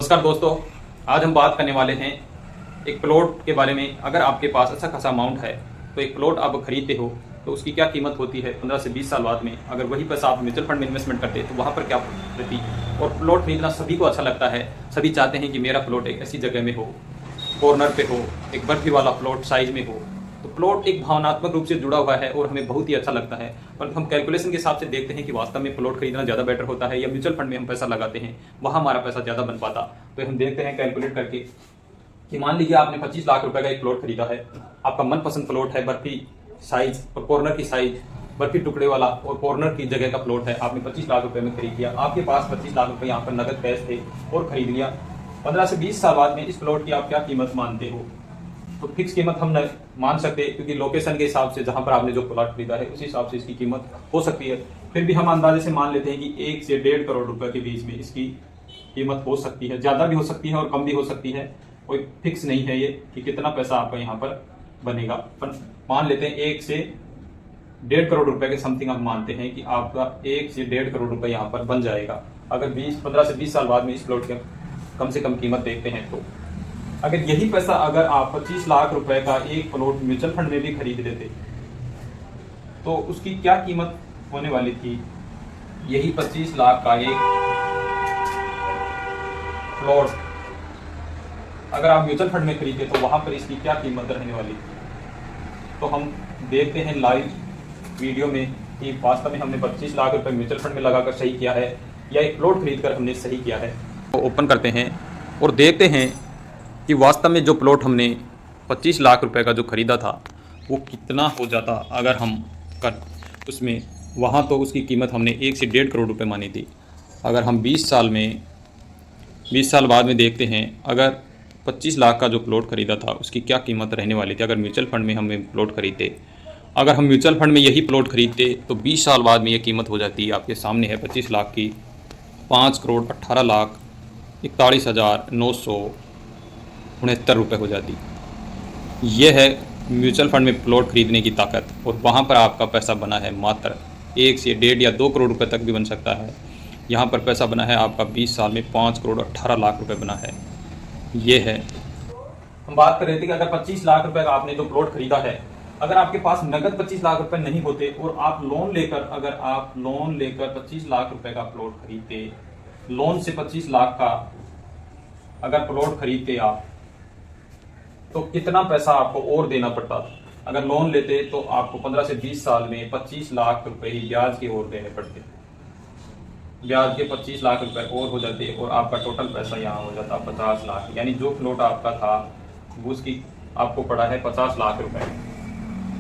नमस्कार दोस्तों, आज हम बात करने वाले हैं एक प्लॉट के बारे में। अगर आपके पास अच्छा खासा अमाउंट है तो एक प्लॉट आप खरीदते हो तो उसकी क्या कीमत होती है 15 से 20 साल बाद में। अगर वही पैसा आप म्यूचुअल फंड में इन्वेस्टमेंट करते हैं तो वहाँ पर क्या रहती। और प्लॉट खरीदना सभी को अच्छा लगता है, सभी चाहते हैं कि मेरा प्लॉट एक ऐसी जगह में हो, कॉर्नर पे हो, एक बर्फी वाला प्लॉट साइज में हो। तो प्लॉट एक भावनात्मक रूप से जुड़ा हुआ है और हमें बहुत ही अच्छा लगता है। पर हम कैलकुलेशन के हिसाब से देखते हैं कि वास्तव में प्लॉट खरीदना ज़्यादा बेटर होता है या म्यूचुअल फंड में हम पैसा लगाते हैं वहाँ हमारा पैसा ज़्यादा बन पाता। तो हम देखते हैं कैलकुलेट करके कि मान लीजिए आपने 25 लाख रुपए का एक प्लॉट खरीदा है। आपका मनपसंद प्लॉट है, बर्फी साइज और कॉर्नर की साइज, बर्फी टुकड़े वाला और कॉर्नर की जगह का प्लॉट है। आपने 25 लाख रुपए में खरीद लिया। आपके पास 25 लाख रुपए यहाँ पर नगद कैश थे और खरीद लिया। 15 से 20 साल बाद में इस प्लॉट की आप क्या कीमत मानते हो? तो फिक्स कीमत हम न मान सकते, क्योंकि लोकेशन के हिसाब से जहां पर आपने जो प्लॉट खरीदा है उसी हिसाब से इसकी कीमत हो सकती है। फिर भी हम अंदाजे से मान लेते हैं कि 1 से 1.5 करोड़ रुपए के बीच में इसकी कीमत हो सकती है। ज्यादा भी हो सकती है और कम भी हो सकती है, कोई फिक्स नहीं है ये कि कितना पैसा आपका यहाँ पर बनेगा। पर मान लेते हैं 1 से 1.5 करोड़ रुपए के समथिंग हम मानते हैं कि आपका 1 से 1.5 करोड़ रुपए यहाँ पर बन जाएगा अगर 15 से 20 साल बाद में इस प्लॉट की कम से कम कीमत देखते हैं। तो अगर यही पैसा अगर आप 25 लाख रुपए का एक प्लॉट म्यूचुअल फंड में भी खरीद लेते तो उसकी क्या कीमत होने वाली थी? यही 25 लाख का एक प्लॉट अगर आप म्यूचुअल फंड में खरीदते तो वहां पर इसकी क्या कीमत रहने वाली थी? तो हम देखते हैं लाइव वीडियो में कि वास्तव में हमने 25 लाख रुपए म्यूचुअल फंड में लगाकर सही किया है या एक प्लॉट खरीद कर हमने सही किया है। तो ओपन करते हैं और देखते हैं कि वास्तव में जो प्लॉट हमने 25 लाख रुपए का जो ख़रीदा था वो कितना हो जाता अगर हम कर उसमें वहाँ। तो उसकी कीमत हमने 1 से 1.5 करोड़ रुपए मानी थी। अगर हम 20 साल बाद में देखते हैं, अगर 25 लाख का जो प्लॉट ख़रीदा था उसकी क्या कीमत रहने वाली थी अगर म्यूचुअल फंड में हमें प्लॉट खरीदते। अगर हम म्यूचुअल फंड में यही प्लॉट खरीदते तो 20 साल बाद में ये कीमत हो जाती, आपके सामने है 25 लाख की 5,18,41,969 रुपये हो जाती। यह है म्यूचुअल फंड में प्लॉट खरीदने की ताकत। और वहाँ पर आपका पैसा बना है मात्र 1 से 1.5 या 2 करोड़ रुपए तक भी बन सकता है। यहाँ पर पैसा बना है आपका 20 साल में 5,18,00,000 रुपए बना है। ये है, हम बात कर रहे थे कि अगर 25 लाख रुपए का आपने जो प्लॉट खरीदा है, अगर आपके पास नगद 25 लाख रुपए नहीं होते और आप लोन लेकर 25 लाख रुपए का प्लॉट खरीदते, लोन से 25 लाख का अगर प्लॉट खरीदते आप तो कितना पैसा आपको और देना पड़ता? अगर लोन लेते तो आपको 15 से 20 साल में 25 लाख रुपए ही ब्याज के और देने पड़ते। ब्याज के 25 लाख रुपए और हो जाते और आपका टोटल पैसा यहाँ हो जाता 50 लाख। यानी जो प्लॉट आपका था उसकी आपको पड़ा है 50 लाख रुपए,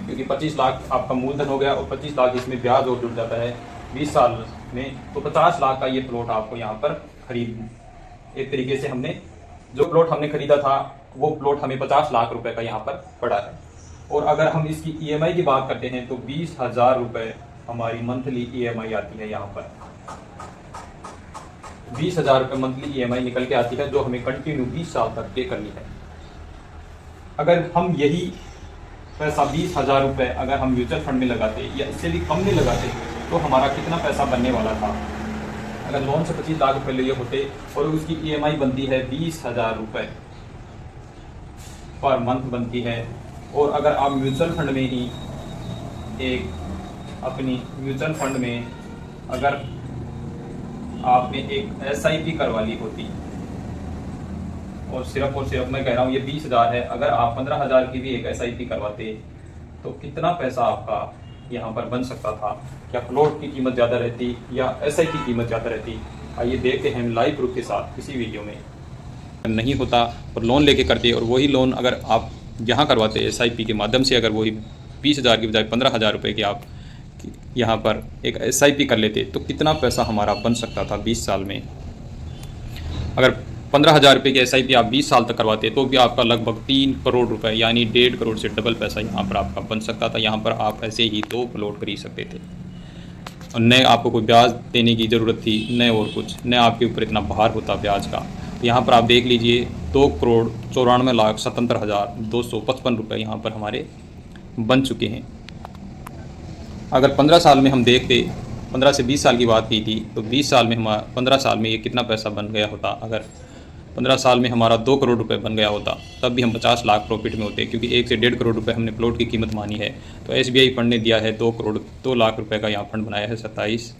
क्योंकि 25 लाख आपका मूलधन हो गया और 25 लाख इसमें ब्याज और जुड़ जाता है 20 साल में। तो 50 लाख का ये प्लॉट आपको यहाँ पर खरीद, एक तरीके से हमने जो प्लॉट हमने खरीदा था वो प्लॉट हमें 50 लाख रुपए का यहाँ पर पड़ा है। और अगर हम इसकी ईएमआई की बात करते हैं तो 20,000 रुपए हमारी मंथली ईएमआई आती है। यहाँ पर 20,000 रुपए मंथली ईएमआई निकल के आती है जो हमें कंटिन्यू 20 साल तक पे करनी है। अगर हम यही पैसा 20,000 रुपए अगर हम म्यूचुअल फंड में लगाते या इससे भी कम में लगाते तो हमारा कितना पैसा बनने वाला था? अगर लोन से 25 लाख रुपए लिए होते और उसकी ईएमआई बनती है 20,000 रुपए पर मंथ बनती है। और अगर आप म्यूचुअल फंड में ही अपनी म्यूचुअल फंड में अगर आपने एक एसआईपी करवा ली होती, और सिर्फ मैं कह रहा हूँ ये 20,000 है, अगर आप 15,000 की भी एक एसआईपी करवाते तो कितना पैसा आपका यहाँ पर बन सकता था? क्या प्लॉट की कीमत ज़्यादा रहती या एसआईपी की कीमत ज़्यादा रहती? आइए देखते हैं लाइव प्रूफ के साथ किसी वीडियो में। नहीं होता और लोन लेके करते और वही लोन अगर आप यहाँ करवाते एसआईपी के माध्यम से, अगर वही 20,000 की बजाय 15,000 रुपये की आप यहाँ पर एक एसआईपी कर लेते तो कितना पैसा हमारा बन सकता था 20 साल में? अगर 15,000 रुपये की एसआईपी आप 20 साल तक करवाते तो भी आपका लगभग 3 करोड़ रुपए यानी 1.5 करोड़ से डबल पैसा यहाँ पर आपका बन सकता था। यहाँ पर आप ऐसे ही 2 प्लॉट खरीद सकते थे और न आपको कोई ब्याज देने की ज़रूरत थी, न और कुछ, न आपके ऊपर इतना भार होता ब्याज का। यहाँ पर आप देख लीजिए 2,94,77,255 रुपये यहाँ पर हमारे बन चुके हैं। अगर 15 साल में हम देखते, 15 से 20 साल की बात की थी तो 20 साल में 15 साल में ये कितना पैसा बन गया होता? अगर 15 साल में हमारा 2 करोड़ रुपए बन गया होता, तब भी हम 50 लाख प्रॉफिट में होते, क्योंकि 1 से 1.5 करोड़ रुपए हमने प्लॉट की कीमत मानी है। तो SBI फंड ने दिया है 2 लाख रुपए का यहाँ फंड बनाया है 27,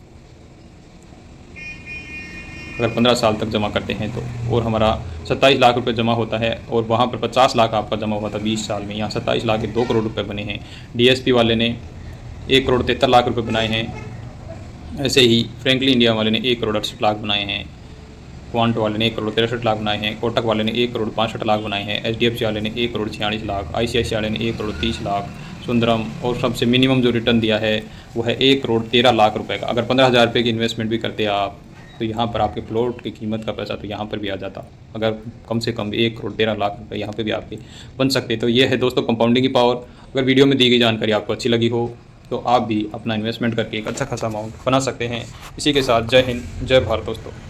अगर 15 साल तक जमा करते हैं तो, और हमारा 27 लाख रुपए जमा होता है, और वहाँ पर 50 लाख आपका जमा हुआ था 20 साल में। यहाँ 27 लाख के 2 करोड़ रुपए बने हैं। DSP वाले ने 1 करोड़ 73 लाख रुपए बनाए हैं। ऐसे ही फ्रैंकलिन इंडिया वाले ने 1 करोड़ 68 लाख बनाए हैं। क्वांट वाले ने 1 करोड़ 63 लाख बनाए हैं। कोटक वाले ने 1 करोड़ 65 लाख बनाए हैं। HDFC वाले ने 1 करोड़ 46 लाख। ICICI वाले ने 1 करोड़ 30 लाख। सुंदरम, और सबसे मिनिमम जो रिटर्न दिया है वो है 1 करोड़ 13 लाख रुपए का। अगर 15,000 रुपये की इन्वेस्टमेंट भी करते आप, तो यहाँ पर आपके प्लॉट की कीमत का पैसा तो यहाँ पर भी आ जाता। अगर कम से कम 1 करोड़ 13 लाख रुपए यहाँ पे भी आपके बन सकते। तो ये है दोस्तों कंपाउंडिंग की पावर। अगर वीडियो में दी गई जानकारी आपको अच्छी लगी हो, तो आप भी अपना इन्वेस्टमेंट करके एक अच्छा खासा अमाउंट बना सकते हैं। इसी के साथ जय हिंद, जय भारत दोस्तों।